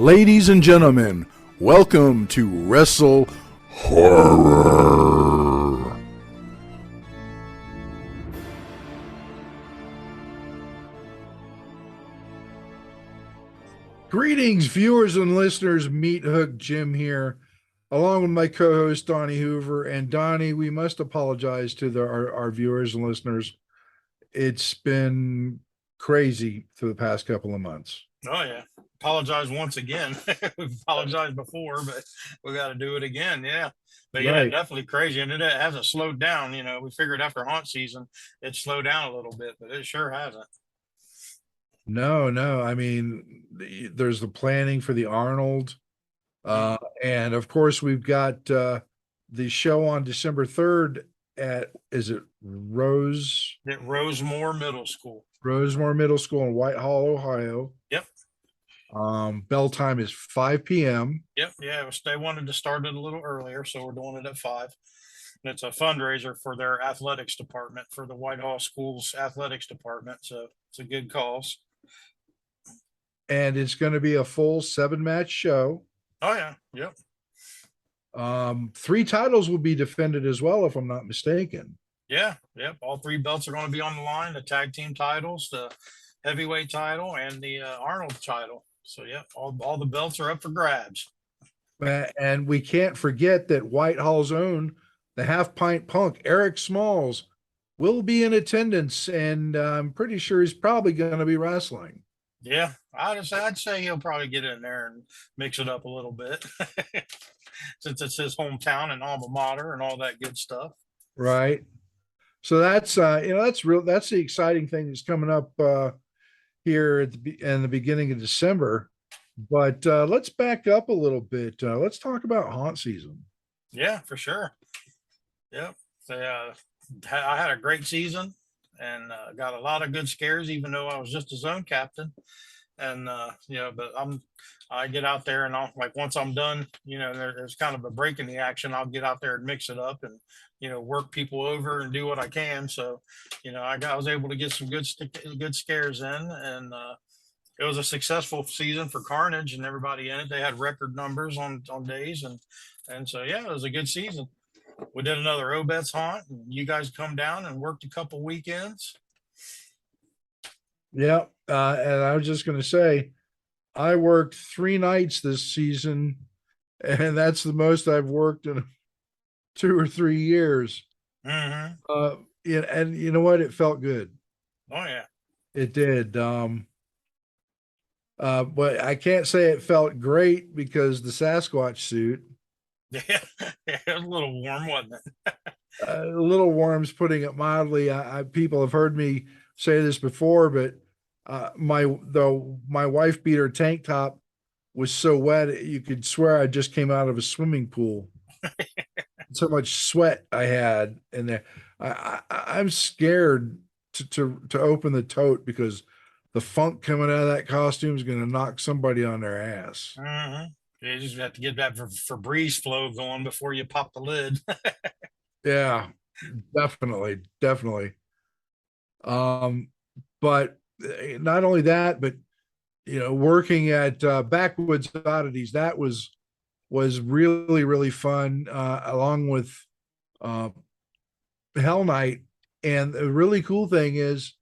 Ladies and gentlemen, welcome to WrestleHorror. Greetings, viewers and listeners. Meathook Jim here, along with my co-host Donnie Hoover. And Donnie, we must apologize to our viewers and listeners. It's been crazy for the past couple of months. Oh yeah. Apologize once again. We've apologized before, but we got to do it again. Yeah. But yeah, Right. definitely crazy. And it hasn't slowed down. You know, we figured after haunt season, it slowed down a little bit, but it sure hasn't. No. I mean, there's the planning for the Arnold. And of course, we've got the show on December 3rd at, is it At Rosemore Middle School. Rosemore Middle School in Whitehall, Ohio. Yep. Bell time is 5 p.m. Yep. Yeah. They wanted to start it a little earlier, so we're doing it at 5. And it's a fundraiser for their athletics department, for the Whitehall School's athletics department. So it's a good cause. And it's going to be a full 7-match show. Oh yeah. Yep. 3 titles will be defended as well, if I'm not mistaken. Yeah, yep. All 3 belts are going to be on the line: the tag team titles, the heavyweight title, and the Arnold title. So, yeah, all the belts are up for grabs. And we can't forget that Whitehall's own, the Half Pint Punk, Eric Smalls, will be in attendance, and I'm pretty sure he's probably going to be wrestling. Yeah, I'd say he'll probably get in there and mix it up a little bit, since it's his hometown and alma mater and all that good stuff. Right. So that's that's the exciting thing that's coming up here at the beginning of December. But let's back up a little bit. Let's talk about haunt season. Yeah, for sure. Yep. So, I had a great season and got a lot of good scares, even though I was just a zone captain. And but I get out there and once I'm done, there's kind of a break in the action. I'll get out there and mix it up and work people over and do what I can. So I was able to get some good scares in, and it was a successful season for Carnage and everybody in it. They had record numbers on days, and so yeah, it was a good season. We did another Obet's haunt, and you guys come down and worked a couple weekends. Yeah, and I was just going to say, I worked 3 nights this season, and that's the most I've worked in 2 or 3 years. Mm-hmm. Yeah, and you know what? It felt good. Oh yeah, it did. But I can't say it felt great because the Sasquatch suit. Yeah, it was a little warm, wasn't it? A little warm's putting it mildly. People have heard me say this before, but my wife beater tank top was so wet you could swear I just came out of a swimming pool. So much sweat I had in there. I'm scared to open the tote because the funk coming out of that costume is going to knock somebody on their ass. Mm-hmm. You just have to get that Febreze flow going before you pop the lid. Yeah, definitely. But not only that, but working at Backwoods Oddities, that was really, really fun, along with Hell Night. And the really cool thing is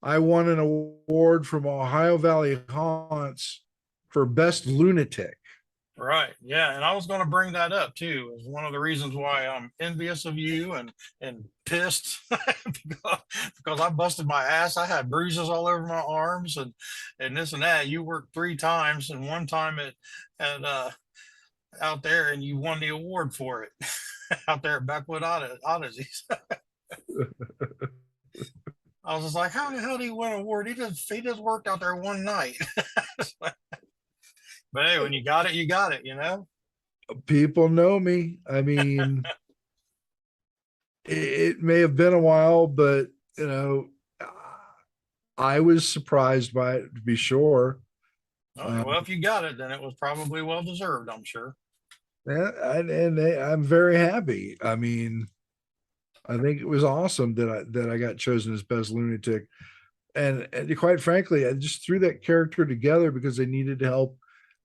I won an award from Ohio Valley Haunts for Best Lunatic. Right. Yeah. And I was going to bring that up too. It's one of the reasons why I'm envious of you and pissed because I busted my ass. I had bruises all over my arms and this and that. You worked 3 times, and one time at out there, and you won the award for it out there at Backwood Oddities. I was just like, how the hell did he win an award? He just worked out there one night. But hey, when you got it, you got it, People know me. I mean, it may have been a while, but I was surprised by it, to be sure. Well, if you got it, then it was probably well deserved, I'm sure. And I'm very happy. I mean, I think it was awesome that I got chosen as Best Lunatic, and quite frankly, I just threw that character together because they needed to help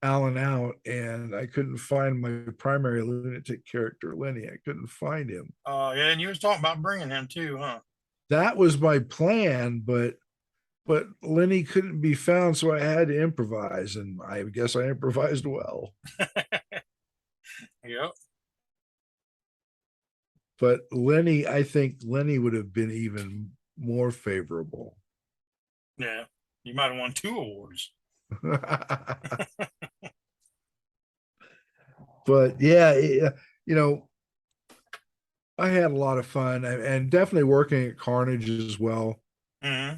Alan out, and I couldn't find my primary lunatic character, Lenny. I couldn't find him. Yeah, and you was talking about bringing him too, huh? That was my plan, but Lenny couldn't be found, so I had to improvise, and I guess I improvised well. Yep. But Lenny, I think Lenny would have been even more favorable. Yeah. You might have won 2 awards. But yeah, you know, I had a lot of fun, and definitely working at Carnage as well. Hmm.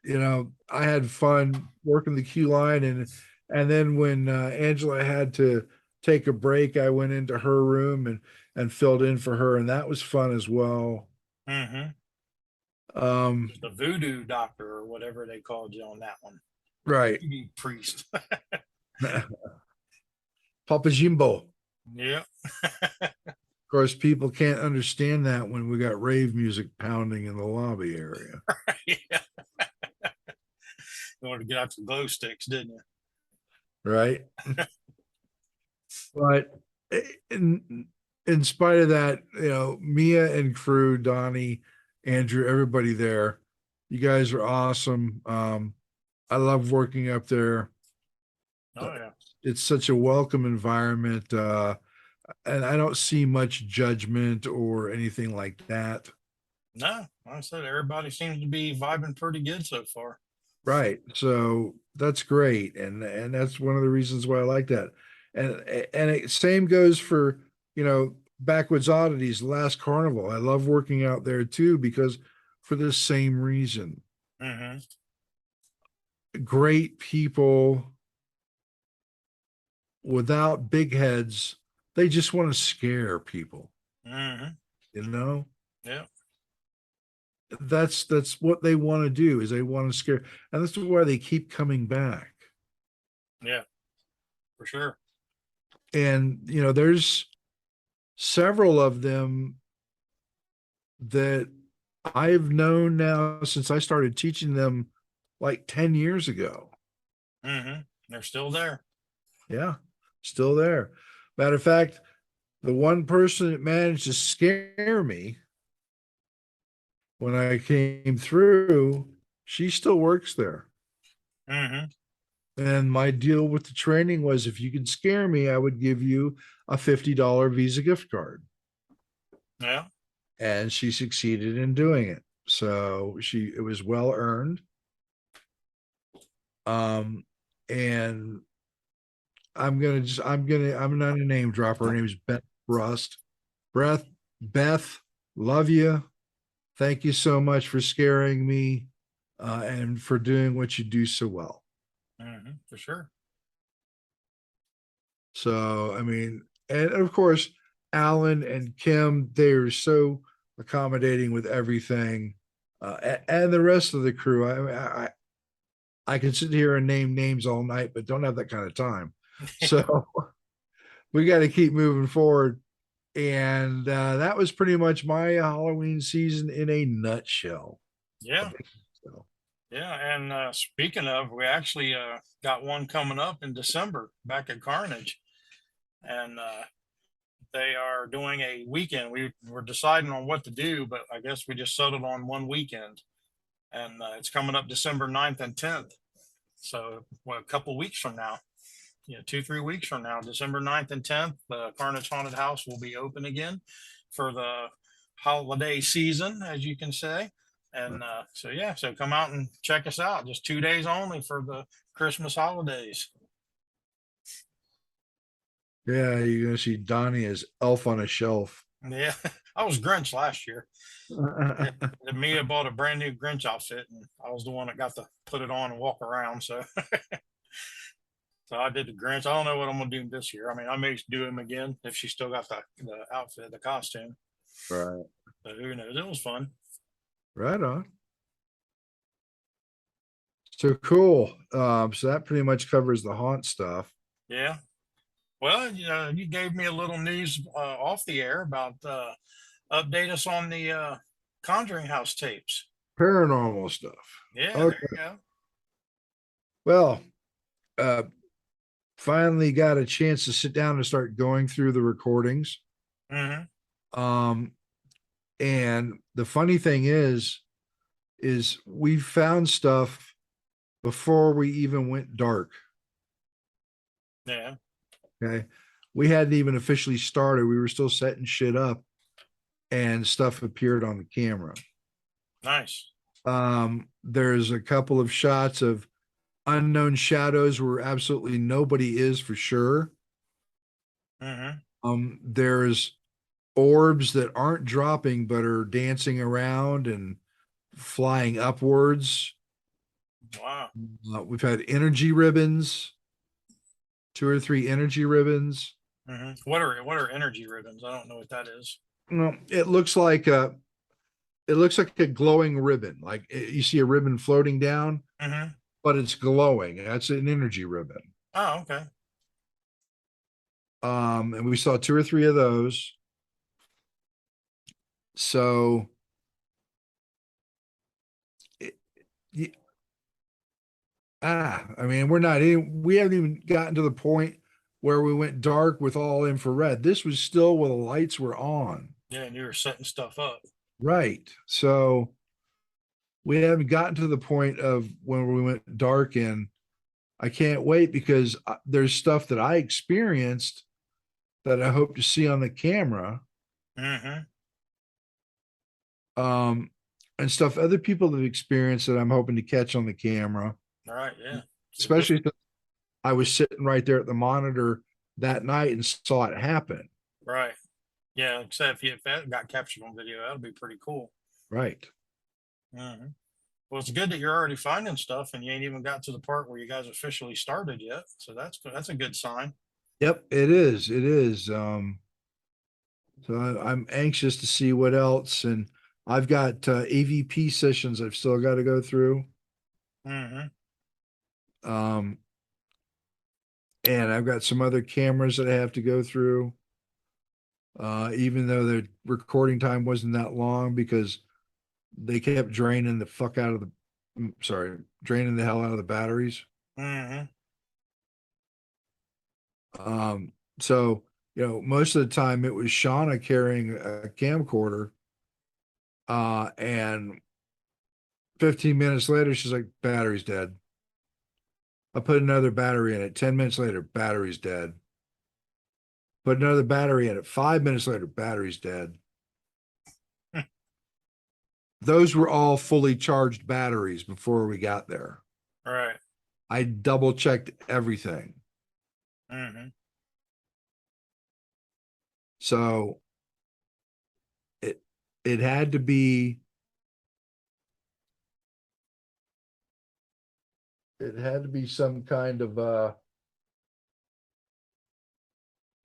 You know, I had fun working the queue line, and then when Angela had to take a break, I went into her room and filled in for her, and that was fun as well. Hmm. Um, The voodoo doctor or whatever they called you on that one. right. Voodoo priest. Papa Jimbo. Yeah. Of course, people can't understand that when we got rave music pounding in the lobby area. Yeah. You wanted to get out the glow sticks, didn't you? Right. But in spite of that, you know, Mia and crew, Donnie, Andrew, everybody there, you guys are awesome. I love working up there. Oh yeah. It's such a welcome environment. And I don't see much judgment or anything like that. No, like I said everybody seems to be vibing pretty good so far. Right. So that's great. And that's one of the reasons why I like that. Same goes for, you know, Backwoods Oddities, Last Carnival. I love working out there too because for the same reason. Hmm. Great people without big heads. They just want to scare people, Hmm. you know? Yeah. That's what they want to do is they want to scare, and that's why they keep coming back. Yeah. For sure. And you know, there's several of them that I've known now since I started teaching them like 10 years ago. Hmm. They're still there. Yeah, still there. Matter of fact, the one person that managed to scare me when I came through, she still works there. Hmm. And my deal with the training was if you could scare me, I would give you a $50 Visa gift card. Yeah. And she succeeded in doing it. So it was well earned. Um, and I'm not a name dropper. Her name is Beth Rust. Beth, love you. Thank you so much for scaring me and for doing what you do so well. For sure. So, I mean, and of course, Alan and Kim, they're so accommodating with everything. And the rest of the crew. I can sit here and name names all night, but don't have that kind of time. So we got to keep moving forward. And that was pretty much my Halloween season in a nutshell. Yeah. So, Yeah. And speaking of, we actually got one coming up in December back at Carnage. And they are doing a weekend. We were deciding on what to do, but I guess we just settled on one weekend. And it's coming up December 9th and 10th. So, well, a couple weeks from now, 2, 3 weeks from now, December 9th and 10th, the Carnage Haunted House will be open again for the holiday season, as you can say. And so, yeah, so come out and check us out. Just 2 days only for the Christmas holidays. yeah, you're going to see Donnie as Elf on a Shelf. Yeah, I was Grinch last year. Yeah, and Mia bought a brand new Grinch outfit, and I was the one that got to put it on and walk around. So, so I did the Grinch. I don't know what I'm gonna do this year. I mean, I may do him again if she still got the outfit, the costume. Right. But who knows? It was fun. Right on. So cool. So that pretty much covers the haunt stuff. Yeah. Well, you gave me a little news off the air about update us on the Conjuring House tapes. Paranormal stuff. Yeah, there Okay. you go. Well, uh, finally got a chance to sit down and start going through the recordings. Mm-hmm. Um, and the funny thing is we found stuff before we even went dark. Yeah. Okay. We hadn't even officially started. We were still setting shit up and stuff appeared on the camera. Nice. There's a couple of shots of unknown shadows where absolutely nobody is for sure. Mm-hmm. There's orbs that aren't dropping but are dancing around and flying upwards. Wow. We've had energy ribbons, 2 or 3 energy ribbons. Mm-hmm. What are energy ribbons? I don't know what that is. No, it looks like a glowing ribbon. Like you see a ribbon floating down, Mm-hmm. but it's glowing. That's an energy ribbon. Oh, okay. And we saw 2 or 3 of those. So it, I mean, we haven't even gotten to the point where we went dark with all infrared. This was still where the lights were on. Yeah, and you were setting stuff up. Right. So we haven't gotten to the point of when we went dark, and I can't wait because there's stuff that I experienced that I hope to see on the camera. Mm-hmm. Um, and stuff other people have experienced that I'm hoping to catch on the camera, All right. Yeah. So especially since I was sitting right there at the monitor that night and saw it happen. right. Yeah. Except if that got captured on video, that'd be pretty cool. Right. Mm-hmm. Well, it's good that you're already finding stuff, and you ain't even got to the part where you guys officially started yet. So that's a good sign. Yep, it is. It is. So I'm anxious to see what else. And I've got AVP sessions I've still got to go through. Mm-hmm. Um, and I've got some other cameras that I have to go through. Even though the recording time wasn't that long because they kept draining the fuck out of draining the hell out of the batteries. Mm-hmm. So, most of the time it was Shauna carrying a camcorder. And 15 minutes later, she's like, battery's dead. I put another battery in it. 10 minutes later, battery's dead. Put another battery in it. 5 minutes later, battery's dead. Those were all fully charged batteries before we got there. Right. I double checked everything. Mm-hmm. So it had to be some kind of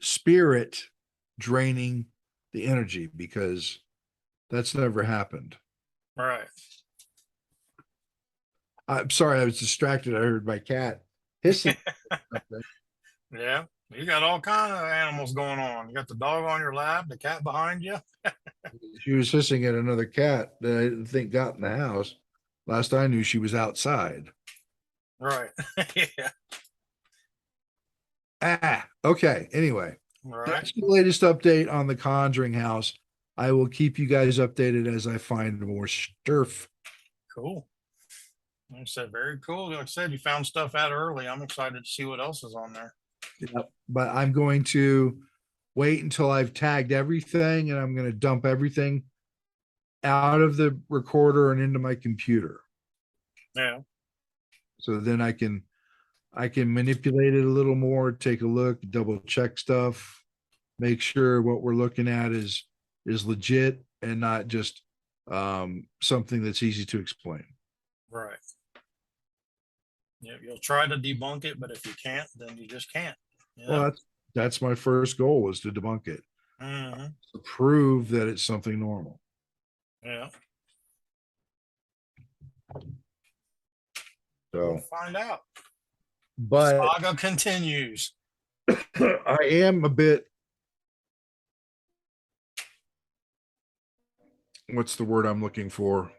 spirit draining the energy because that's never happened. Right. I'm sorry, I was distracted. I heard my cat hissing. Yeah. You got all kind of animals going on. You got the dog on your lap, the cat behind you. She was hissing at another cat that I didn't think got in the house. Last I knew, she was outside. Right. Yeah. Okay. Anyway, Right. that's the latest update on the Conjuring House. I will keep you guys updated as I find more stuff. Cool. Like I said, very cool. Like I said, you found stuff out early. I'm excited to see what else is on there. Yep. But I'm going to wait until I've tagged everything and I'm going to dump everything out of the recorder and into my computer. Yeah. So then I can manipulate it a little more, take a look, double check stuff, make sure what we're looking at is legit and not just something that's easy to explain. Right. Yeah, you'll try to debunk it, but if you can't, then you just can't. Well, that's my first goal is to debunk it, Mm-hmm. to prove that it's something normal. Yeah. So We'll find out. but Saga continues. I am a bit, what's the word I'm looking for?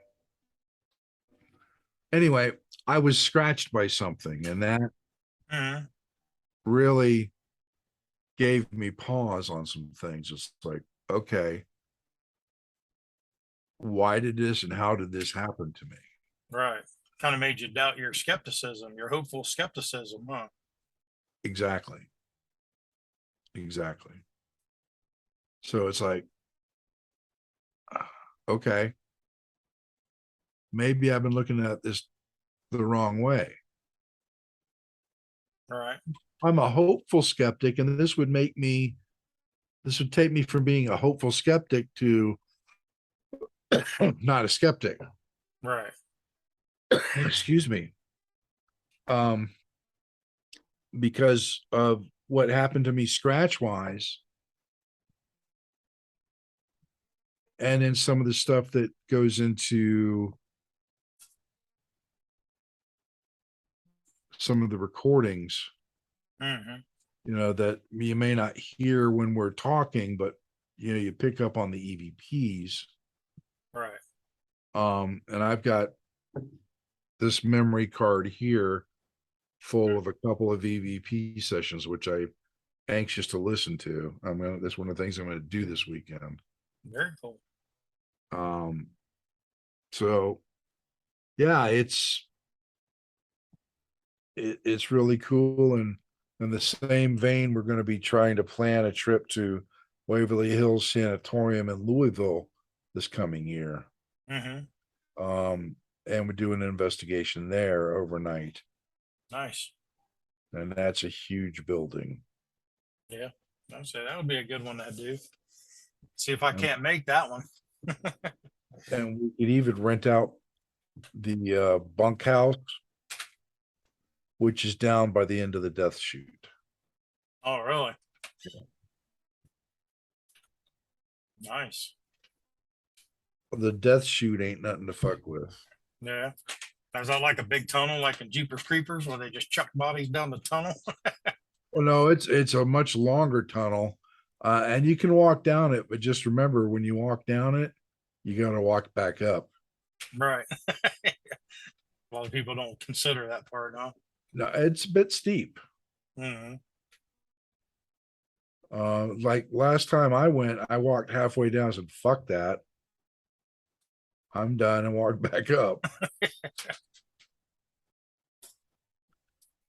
Anyway, I was scratched by something, and that Mm-hmm. really gave me pause on some things. It's like, okay, why did this and how did this happen to me? Right. Kind of made you doubt your skepticism, your hopeful skepticism, huh? Exactly. Exactly. So it's like, okay, maybe I've been looking at this the wrong way. Right. I'm a hopeful skeptic, and this would take me from being a hopeful skeptic to not a skeptic. Right. Excuse me. Um, because of what happened to me scratch wise, and then some of the stuff that goes into some of the recordings, Hmm. that you may not hear when we're talking, but you pick up on the EVPs. Right. And I've got this memory card here full of a couple of EVP sessions, which I'm anxious to listen to. That's one of the things I'm gonna do this weekend. Very cool. Um, so yeah, it's really cool. And in the same vein, we're going to be trying to plan a trip to Waverly Hills Sanatorium in Louisville this coming year. Hmm. And we do an investigation there overnight. Nice. And that's a huge building. Yeah. I'd say that would be a good one to do. See if I And, can't make that one. and we could even rent out the bunkhouse, which is down by the end of the death chute. Oh, really? Nice. The death chute ain't nothing to fuck with. Yeah. Is that like a big tunnel, like in Jeepers Creepers, where they just chuck bodies down the tunnel? Well, no, it's a much longer tunnel, and you can walk down it, but just remember when you walk down it, you got to walk back up. Right. A lot of people don't consider that part, huh? No, it's a bit steep. Hmm. Like last time I went, I walked halfway down and said, "Fuck that, I'm done," and walked back up.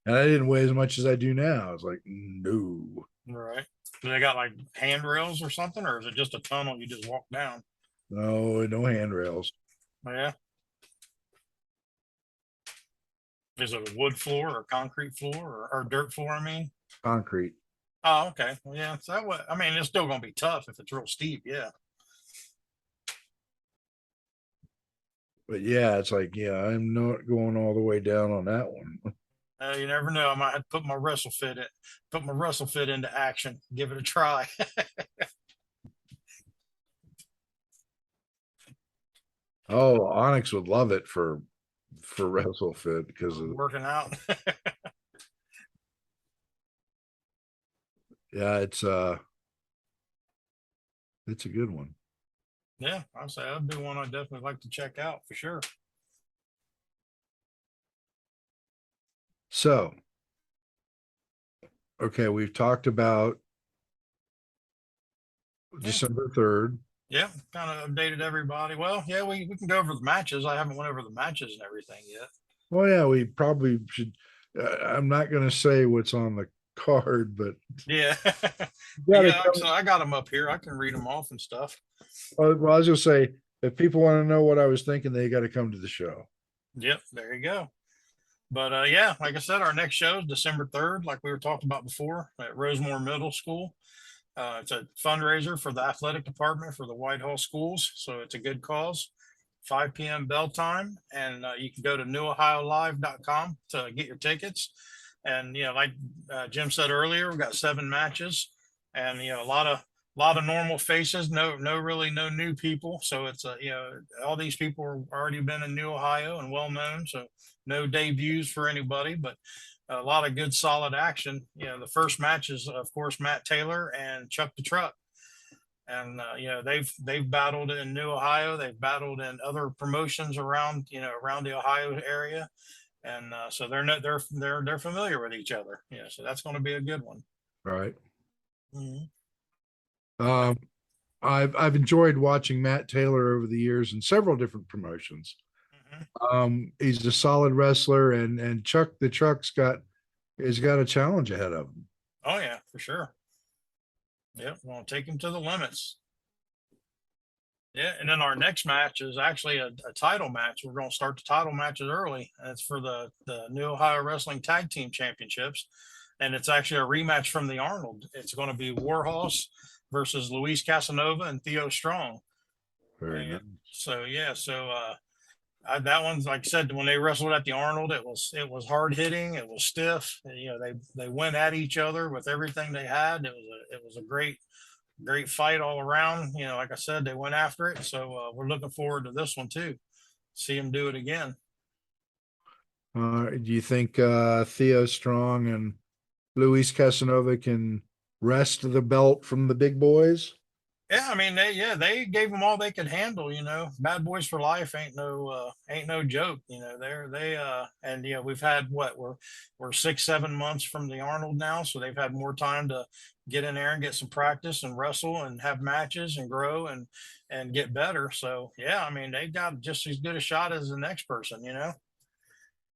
And I didn't weigh as much as I do now. I was like, no, Right. Do they got like handrails or something, or is it just a tunnel you just walk down? no handrails, Yeah. Is it a wood floor or concrete floor or dirt floor? I mean. concrete. Oh, okay. Well, yeah. So that I mean, it's still going to be tough if it's real steep. Yeah. But yeah, it's like, yeah, I'm not going all the way down on that one. You never know. I might have to put my wrestle fit into action. Give it a try. Oh, Onyx would love it for WrestleFit because of Working out. yeah, it's a good one. Yeah, I'd say that'd be one I'd definitely like to check out for sure. So, okay, we've talked about Yeah. December 3rd. Yeah, kind of updated everybody. Well, yeah, we can go over the matches. I haven't went over the matches and everything yet. Well, yeah, we probably should. I'm not going to say what's on the card, but Yeah. you gotta Yeah, come. so I got them up here. I can read them off and stuff. Well, I was just say if people want to know what I was thinking, they got to come to the show. Yep, there you go. But yeah, like I said, our next show is December 3rd, like we were talking about before, at Rosemore Middle School. It's a fundraiser for the athletic department for the Whitehall schools. So it's a good cause. 5 p.m. bell time. And you can go to newohiolive.com to get your tickets. And, like Jim said earlier, we've got 7 matches and, a lot of normal faces, no new people. So it's all these people are already been in New Ohio and well known. So no debuts for anybody, but a lot of good solid action. The first match is of course Matt Taylor and Chuck the Truck. And they've battled in New Ohio. They've battled in other promotions around the Ohio area. and so they're not they're familiar with each other. Yeah, so that's going to be a good one. Right. Mhm. Um, I've enjoyed watching Matt Taylor over the years in several different promotions. Mhm. He's a solid wrestler, and Chuck the Truck's got a challenge ahead of him. Oh yeah, for sure. Yeah, we're going to take him to the limits. Yeah, and then our next match is actually a title match. We're going to start the title matches early, and it's for the New Ohio Wrestling Tag Team Championships, and it's actually a rematch from the Arnold. It's going to be Warhorse versus Luis Casanova and Theo Strong. Very And nice. so yeah, so that one's like I said when they wrestled at the Arnold, it was hard hitting, it was stiff. And, they went at each other with everything they had. It was a great fight all around. Like I said, they went after it. So we're looking forward to this one too. See him do it again. Do you think Theo Strong and Luis Casanova can wrest the belt from the big boys? Yeah, I mean they gave them all they could handle. Bad Boys for Life ain't no joke. And we've had we're 6-7 months from the Arnold now, so they've had more time to get in there and get some practice and wrestle and have matches and grow and get better. So yeah, I mean they got just as good a shot as the next person.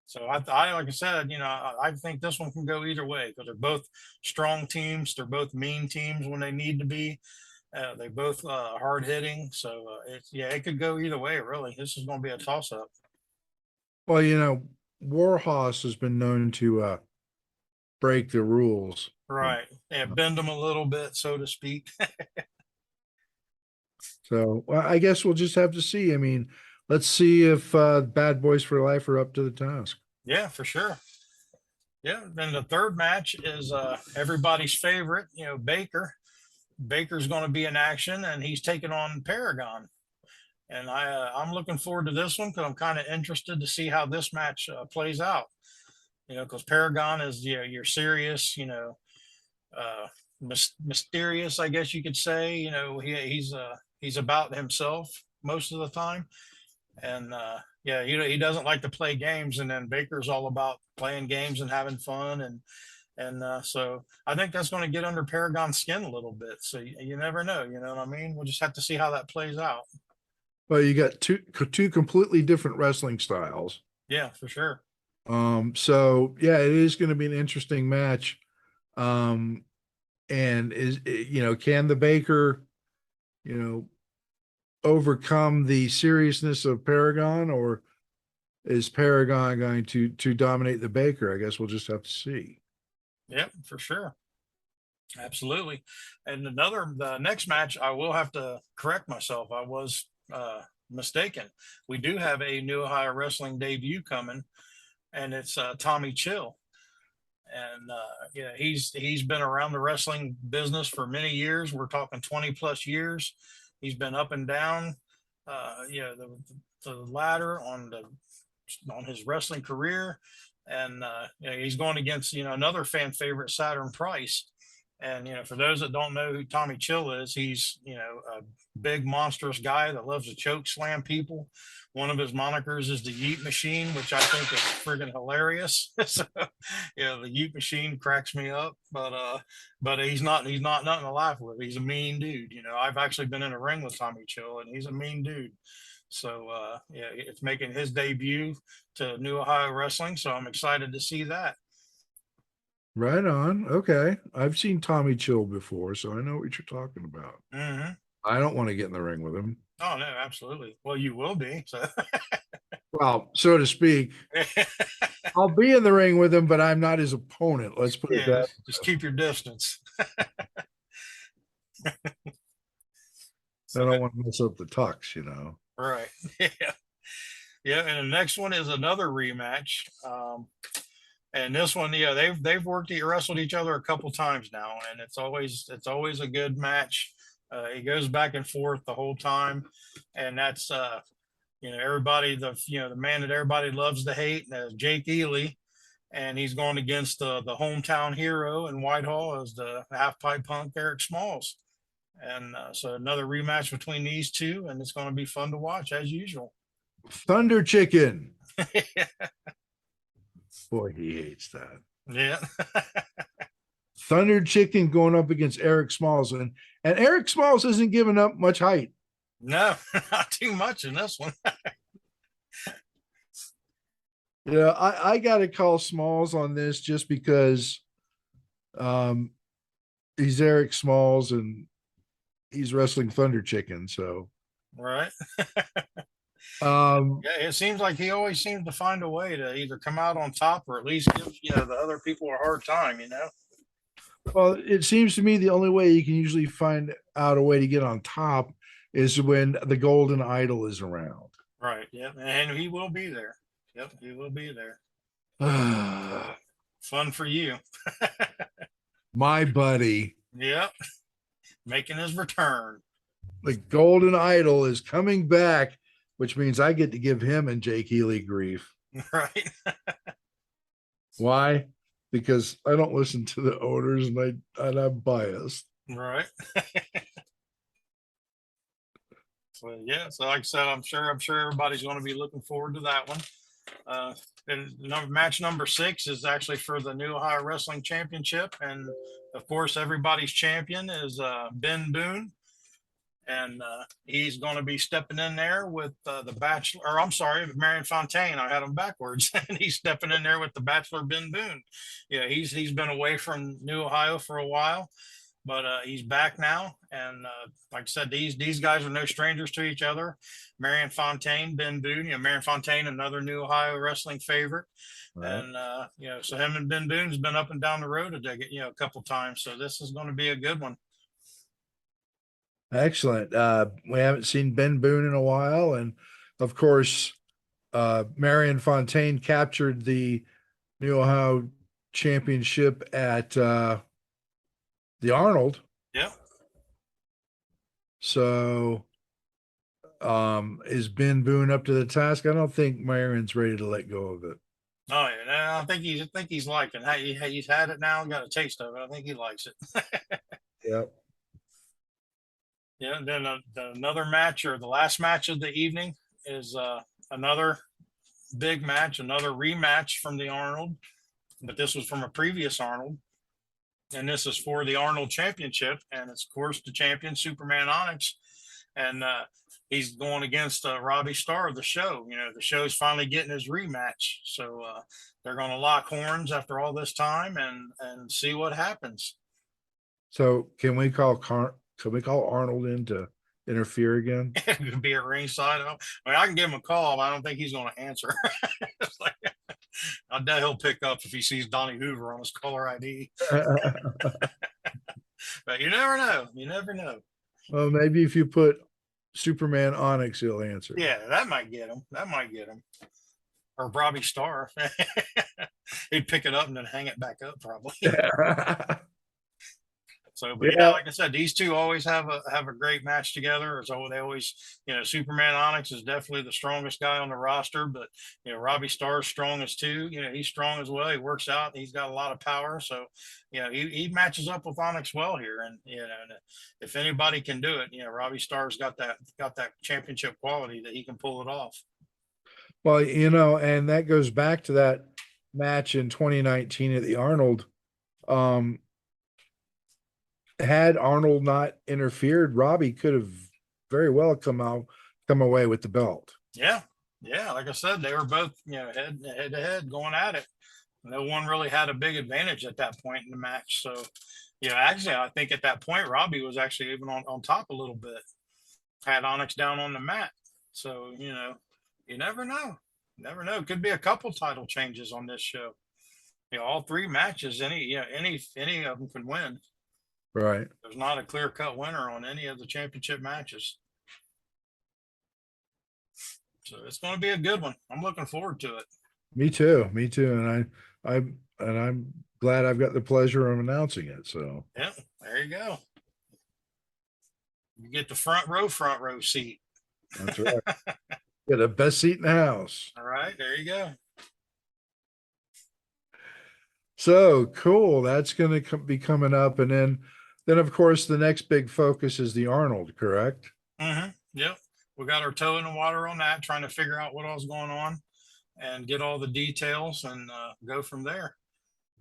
So I like I said, I think this one can go either way because they're both strong teams. They're both mean teams when they need to be. They both hard hitting, so it could go either way. Really, this is going to be a toss up. Well, Warhorse has been known to break the rules. Right? Yeah, bend them a little bit, so to speak. So well, I guess we'll just have to see. I mean, let's see if Bad Boys for Life are up to the task. Yeah, for sure. Yeah. Then the third match is everybody's favorite. Baker. Baker's going to be in action, and he's taking on Paragon. And I'm looking forward to this one because I'm kind of interested to see how this match plays out. Because Paragon is your serious, uh, mysterious, I guess you could say. He's about himself most of the time, and yeah, he doesn't like to play games. And then Baker's all about playing games and having fun, and so I think that's going to get under Paragon's skin a little bit. So you never know. You know what I mean? We'll just have to see how that plays out. Well, you got two completely different wrestling styles. Yeah, for sure. So yeah, it is going to be an interesting match. Um, and can the Baker, you know, overcome the seriousness of Paragon, or is Paragon going to dominate the Baker? I guess we'll just have to see. Yep, for sure. Absolutely. And the next match, I will have to correct myself. I was mistaken. We do have a New Ohio Wrestling debut coming, and it's Tommy Chill. And he's been around the wrestling business for many years. We're talking 20 plus years. He's been up and down, the ladder on his wrestling career, and he's going against another fan favorite, Saturn Price. And for those that don't know who Tommy Chill is, he's a big monstrous guy that loves to choke slam people. One of his monikers is the Yeet Machine, which I think is friggin' hilarious. So, the Yeet Machine cracks me up, but he's not nothing to laugh with. He's a mean dude. I've actually been in a ring with Tommy Chill, and he's a mean dude. So it's making his debut to New Ohio Wrestling. So I'm excited to see that. Right on. Okay. I've seen Tommy Chill before, so I know what you're talking about. Mm-hmm. I don't want to get in the ring with him. Oh no, absolutely. Well, you will be. So Well, so to speak. I'll be in the ring with him, but I'm not his opponent. Let's put it yeah, that. just keep your distance. I So don't want to mess up the tux. right. Yeah. Yeah. And the next one is another rematch. And this one, they've wrestled each other a couple times now, and it's always a good match. It goes back and forth the whole time, and that's everybody the man that everybody loves to hate, Jake Ely, and he's going against the hometown hero in Whitehall as the half pipe punk Eric Smalls, and so another rematch between these two, and it's going to be fun to watch as usual. Thunder Chicken. Boy, he hates that. Yeah. Thunder Chicken going up against Eric Smalls, and Eric Smalls isn't giving up much height. No, not too much in this one. Yeah, I got to call Smalls on this just because um, he's Eric Smalls and he's wrestling Thunder Chicken. So, Right. um, Yeah, it seems like he always seems to find a way to either come out on top or at least give, the other people a hard time, well, it seems to me the only way you can usually find out a way to get on top is when the Golden Idol is around. Right. Yep. And he will be there. Yep. He will be there. Fun for you. My buddy, Yep. Making his return. the Golden Idol is coming back, which means I get to give him and Jake Healy grief. Right. Why? Because I don't listen to the owners and I'm biased. Right. So yeah, so like I said, I'm sure everybody's going to be looking forward to that one. And match number 6 is actually for the New Ohio Wrestling Championship, and of course, everybody's champion is Ben Boone, and he's going to be stepping in there with the Bachelor, or I'm sorry, Marion Fontaine. I had him backwards, and he's stepping in there with the Bachelor Ben Boone. Yeah, he's been away from New Ohio for a while, but he's back now. And like I said, these guys are no strangers to each other. Marion Fontaine, Ben Boone. Marion Fontaine, another New Ohio wrestling favorite. Right. And so him and Ben Boone's been up and down the road a couple times. So this is going to be a good one. Excellent. We haven't seen Ben Boone in a while, and of course, Marion Fontaine captured the New Ohio Championship at the Arnold. Yeah. So, is Ben Boone up to the task? I don't think Marion's ready to let go of it. Oh yeah, I think he's liking it. He's had it now, got a taste of it. I think he likes it. Yep. Yeah, and then another match, or the last match of the evening, is another big match, another rematch from the Arnold, but this was from a previous Arnold, and this is for the Arnold Championship, and it's of course the champion Superman Onyx, and he's going against Robbie Starr of the show. The show's finally getting his rematch, so they're going to lock horns after all this time and see what happens. So can we call Arnold in to interfere again? Could be at ringside. I can give him a call, but I don't think he's going to answer. I doubt he'll pick up if he sees Donnie Hoover on his caller ID. But you never know. You never know. Well, maybe if you put Superman Onyx, he'll answer. Yeah, that might get him. Or Robbie Starr. He'd pick it up and then hang it back up, probably. So, but yeah, like I said, these two always have a great match together. So they always, Superman Onyx is definitely the strongest guy on the roster, but Robbie Starr's strong as too. He's strong as well. He works out. He's got a lot of power. So, he matches up with Onyx well here. And if anybody can do it, Robbie Starr's got that championship quality that he can pull it off. Well, and that goes back to that match in 2019 at the Arnold. Had Arnold not interfered, Robbie could have very well come away with the belt. Yeah. Like I said, they were both, head to head going at it. No one really had a big advantage at that point in the match. So, actually, I think at that point, Robbie was actually even on top a little bit. Had Onyx down on the mat. So, you never know. Never know. Could be a couple title changes on this show. All 3 matches, any of them can win. Right. There's not a clear-cut winner on any of the championship matches. So it's going to be a good one. I'm looking forward to it. Me too. And I'm glad I've got the pleasure of announcing it. So yeah, there you go. You get the front row seat. That's right. Get the best seat in the house. All right, there you go. So cool. That's going to be coming up. And then of course, the next big focus is the Arnold, correct? Mm-hmm. Yep. We got our toe in the water on that, trying to figure out what all's going on. and get all the details and go from there.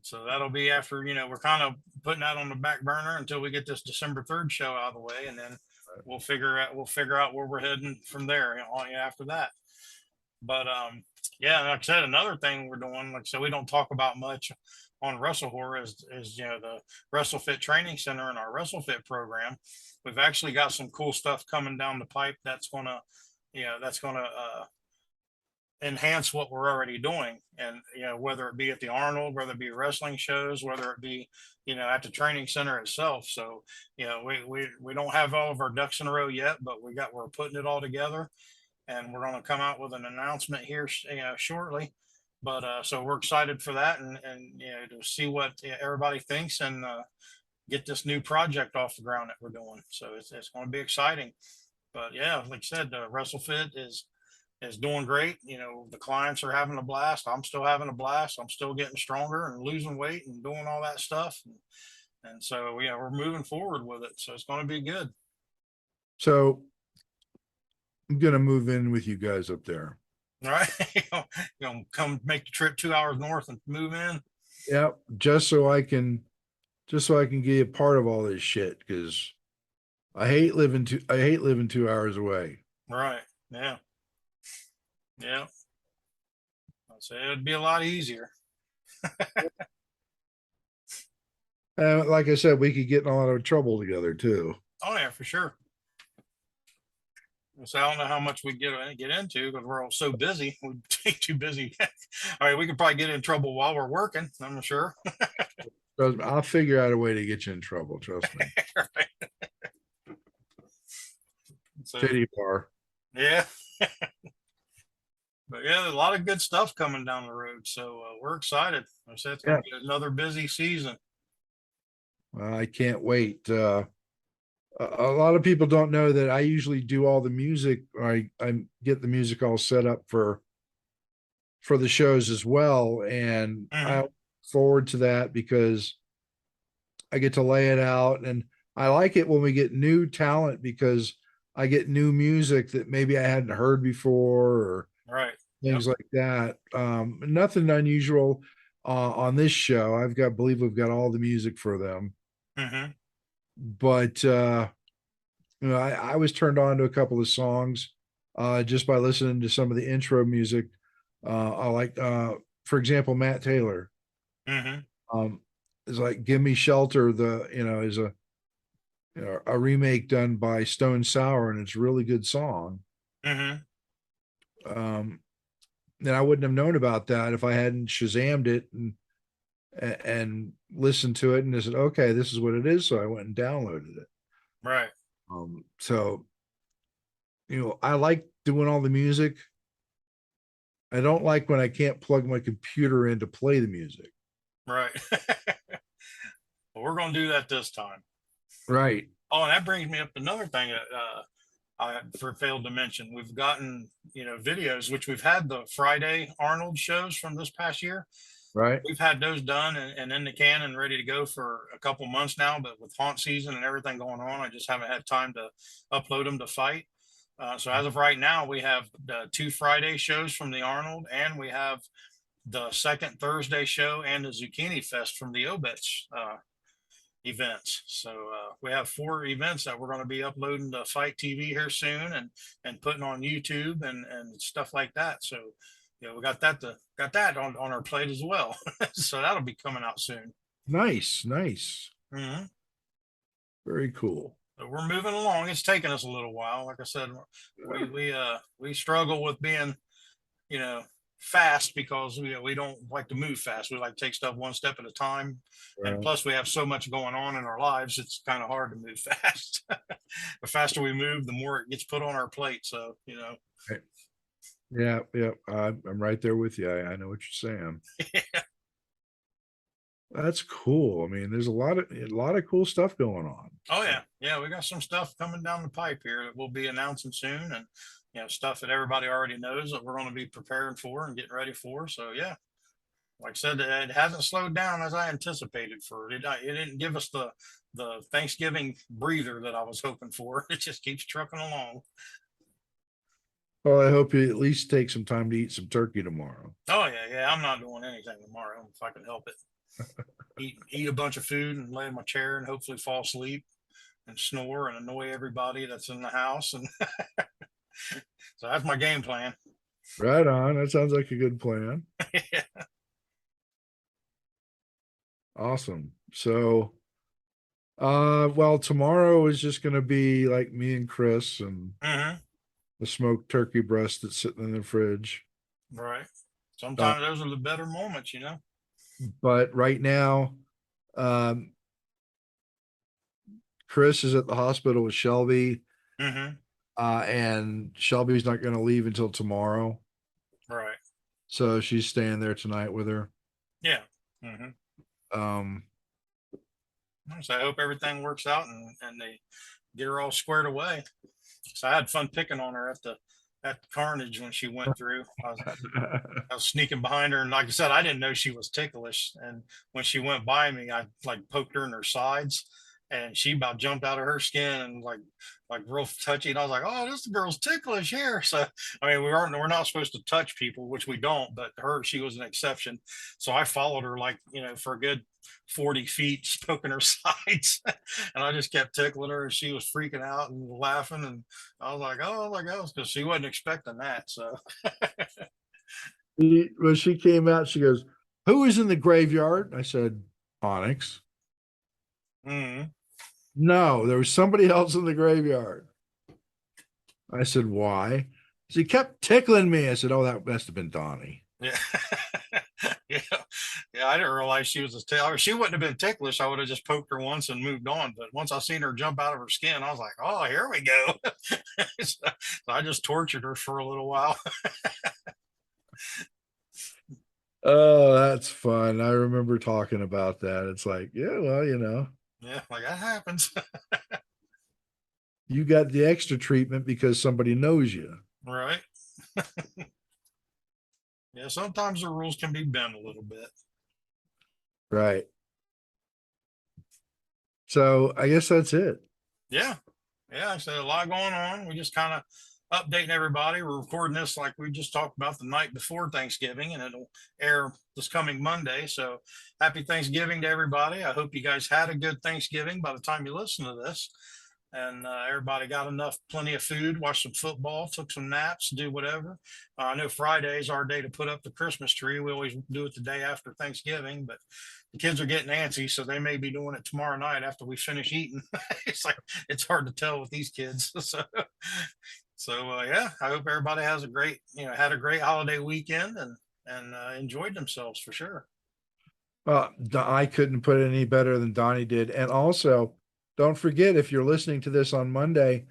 So that'll be after, we're kind of putting that on the back burner until we get this December 3rd show out of the way, and then we'll figure out where we're heading from there, after that. But yeah, like I said, another thing we're doing, like so we don't talk about much on WrestleHorror is the WrestleFit Training Center and our WrestleFit program. We've actually got some cool stuff coming down the pipe that's gonna enhance what we're already doing. And whether it be at the Arnold, whether it be wrestling shows, whether it be at the training center itself. So we don't have all of our ducks in a row yet, but we're putting it all together, and we're going to come out with an announcement here shortly. But so we're excited for that, and to see what everybody thinks, and get this new project off the ground that we're doing. So it's going to be exciting. But yeah, like I said, WrestleFit is doing great. The clients are having a blast. I'm still having a blast. I'm still getting stronger and losing weight and doing all that stuff. And so yeah, we're moving forward with it. So it's going to be good. So I'm gonna move in with you guys up there. All right. Come make the trip 2 hours north and move in. Yeah, just so I can get a part of all this shit, because I hate living 2 hours away. Right. Yeah. Yeah. I'd say it'd be a lot easier. And like I said, we could get in a lot of trouble together too. Oh yeah, for sure. So I don't know how much we get into because we're all so busy. We'd be too busy. All right, we could probably get in trouble while we're working. I'm sure. Trust me, I'll figure out a way to get you in trouble. Trust me. Right. So, Titty bar. yeah. But yeah, there's a lot of good stuff coming down the road. So we're excited. I said it's going to be another busy season. Well, I can't wait. A lot of people don't know that I usually do all the music. I get the music all set up for the shows as well, and I look forward to that because I get to lay it out, and I like it when we get new talent because I get new music that maybe I hadn't heard before, or Right. things like that. Nothing unusual on this show. Believe we've got all the music for them. Mm-hmm. But I was turned on to a couple of songs just by listening to some of the intro music. I like, for example, Matt Taylor. Mm-hmm. Is like "Give Me Shelter." Is a remake done by Stone Sour, and it's a really good song. Mm-hmm. And I wouldn't have known about that if I hadn't Shazammed it and listened to it, and I said, okay, this is what it is. So I went and downloaded it. Right. So I like doing all the music. I don't like when I can't plug my computer in to play the music. Right. Well, we're going to do that this time. Right. Oh, and that brings me up to another thing that I failed to mention. We've gotten, videos, which we've had the Friday Arnold shows from this past year. Right. We've had those done and in the can and ready to go for a couple months now, but with haunt season and everything going on, I just haven't had time to upload them to Fight. So as of right now, we have the 2 Friday shows from the Arnold, and we have the second Thursday show and the Zucchini Fest from the Obits events. So we have 4 events that we're going to be uploading to Fight TV here soon and putting on YouTube and stuff like that. So we got that on our plate as well. So that'll be coming out soon. Nice. Mm-hmm. Very cool. So we're moving along. It's taken us a little while. Like I said, we struggle with being, fast because we don't like to move fast. We like to take stuff one step at a time. Right. And plus we have so much going on in our lives. It's kind of hard to move fast. The faster we move, the more it gets put on our plate. So, Right. Yeah. I'm right there with you. I know what you're saying. Yeah. That's cool. I mean, there's a lot of cool stuff going on. Oh yeah. We got some stuff coming down the pipe here that we'll be announcing soon, and stuff that everybody already knows that we're going to be preparing for and getting ready for. So yeah, like I said, it hasn't slowed down as I anticipated for it. It didn't give us the Thanksgiving breather that I was hoping for. It just keeps trucking along. Well, I hope you at least take some time to eat some turkey tomorrow. Oh yeah, yeah. I'm not doing anything tomorrow if I can help it. Eat a bunch of food and lay in my chair and hopefully fall asleep and snore and annoy everybody that's in the house. And so that's my game plan. Right on. That sounds like a good plan. Awesome. So, well, tomorrow is just going to be like me and Chris and Hmm. the smoked turkey breast that's sitting in the fridge. Right. Uh, Sometimes those are the better moments, you know. but right now, um, Chris is at the hospital with Shelby, Hmm. and Shelby's not going to leave until tomorrow. Right. So she's staying there tonight with her. Yeah. Hmm. Um, So I hope everything works out and they get her all squared away. So I had fun picking on her at the carnage when she went through. I was sneaking behind her, and like I said, I didn't know she was ticklish. And when she went by me, I like poked her in her sides, and she about jumped out of her skin and like real touchy. And I was like, "Oh, this girl's ticklish here." So I mean, we're not supposed to touch people, which we don't, but she was an exception. So I followed her like for a good 40 feet, poking her sides, and I just kept tickling her, and she was freaking out and laughing, and I was like, "Oh my gosh," because she wasn't expecting that. So. when she came out, she goes, "Who is in the graveyard?" I said, "Onyx." Mm. No, there was somebody else in the graveyard. I said, "Why?" She kept tickling me. I said, "Oh, that must have been Donnie." Yeah. Yeah. Yeah. I didn't realize she was she wouldn't have been ticklish. I would have just poked her once and moved on. But once I seen her jump out of her skin, I was like, oh, here we go. So I just tortured her for a little while. Oh, that's fun. I remember talking about that. It's like, yeah, well, Yeah. Like that happens. you got the extra treatment because somebody knows you. Right. Yeah. Sometimes the rules can be bent a little bit. Right. So I guess that's it. Yeah. Yeah. So a lot going on. We just kind of updating everybody. We're recording this like we just talked about the night before Thanksgiving, and it'll air this coming Monday. So happy Thanksgiving to everybody. I hope you guys had a good Thanksgiving by the time you listen to this. And everybody got plenty of food, watched some football, took some naps, do whatever. I know Friday is our day to put up the Christmas tree. We always do it the day after Thanksgiving, but the kids are getting antsy, so they may be doing it tomorrow night after we finish eating. It's like it's hard to tell with these kids. So yeah, I hope everybody has had a great holiday weekend and enjoyed themselves for sure. Well, I couldn't put it any better than Donnie did. And also, don't forget if you're listening to this on Monday,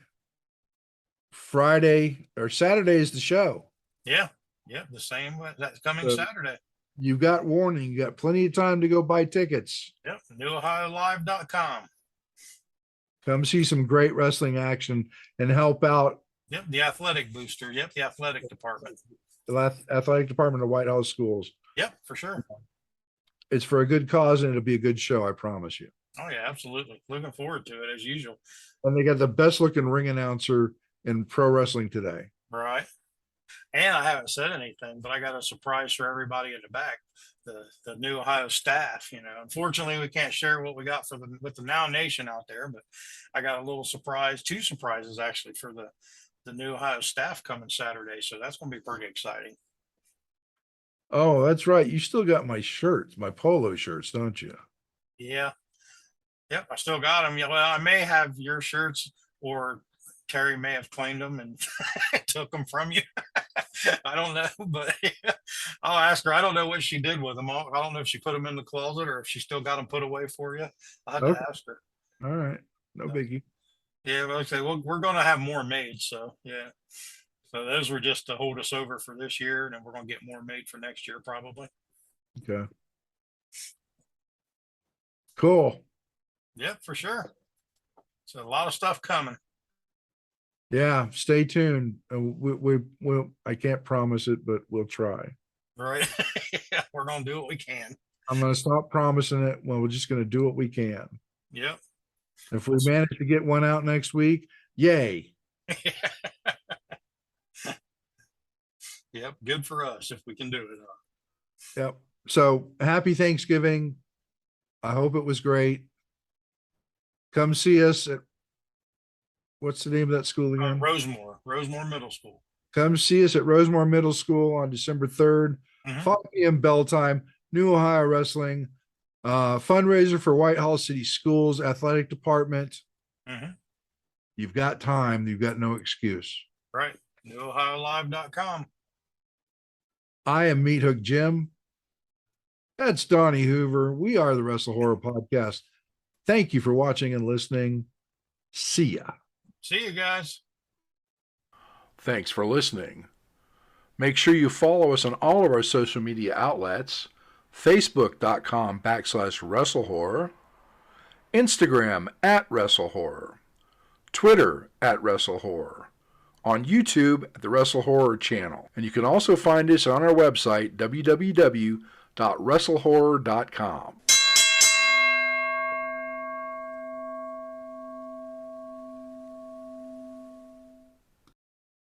Friday or Saturday is the show. Yeah, yeah, the same that's coming So Saturday. you got warning. You got plenty of time to go buy tickets. Yep, newohiolive.com. Come see some great wrestling action and help out Yep, the athletic booster. Yep, the athletic department. the athletic department of White House Schools. Yep, for sure. It's for a good cause and it'll be a good show, I promise you. Oh yeah, absolutely. Looking forward to it as usual. And they got the best looking ring announcer in pro wrestling today. Right. And I haven't said anything, but I got a surprise for everybody in the back. The new Ohio staff. Unfortunately, we can't share what we got with the Now Nation out there, but I got a little surprise, two surprises actually for the new Ohio staff coming Saturday. So that's going to be pretty exciting. Oh, that's right. You still got my shirts, my polo shirts, don't you? Yeah. Yep. I still got them. Yeah. Well, I may have your shirts, or Terry may have claimed them and took them from you. I don't know, but I'll ask her. I don't know what she did with them. I don't know if she put them in the closet or if she still got them put away for you. I'll have Okay. to ask her. All right. No biggie. Yeah, but like I say, we're going to have more made. So yeah. So those were just to hold us over for this year, and then we're going to get more made for next year probably. Okay. Cool. Yep, for sure. So a lot of stuff coming. Yeah. Stay tuned. I can't promise it, but we'll try. Right. Yeah, we're going to do what we can. I'm going to stop promising it. Well, we're just going to do what we can. Yep. If we manage to get one out next week, yay. Yep. Good for us if we can do it. Yep. So happy Thanksgiving. I hope it was great. Come see us at, what's the name of that school again? Rosemore Middle School. Come see us at Rosemore Middle School on December 3rd, Mhm. 5 p.m. bell time, New Ohio Wrestling, fundraiser for Whitehall City Schools Athletic Department. Mhm. You've got time. You've got no excuse. Right. NewOhioLive.com. I am Meathook Jim. That's Donnie Hoover. We are the Wrestle Horror Podcast. Thank you for watching and listening. See ya. See you guys. Thanks for listening. Make sure you follow us on all of our social media outlets: Facebook.com/WrestleHorror, Instagram @WrestleHorror, Twitter @WrestleHorror, on YouTube at the WrestleHorror channel. And you can also find us on our website, www.WrestleHorror.com.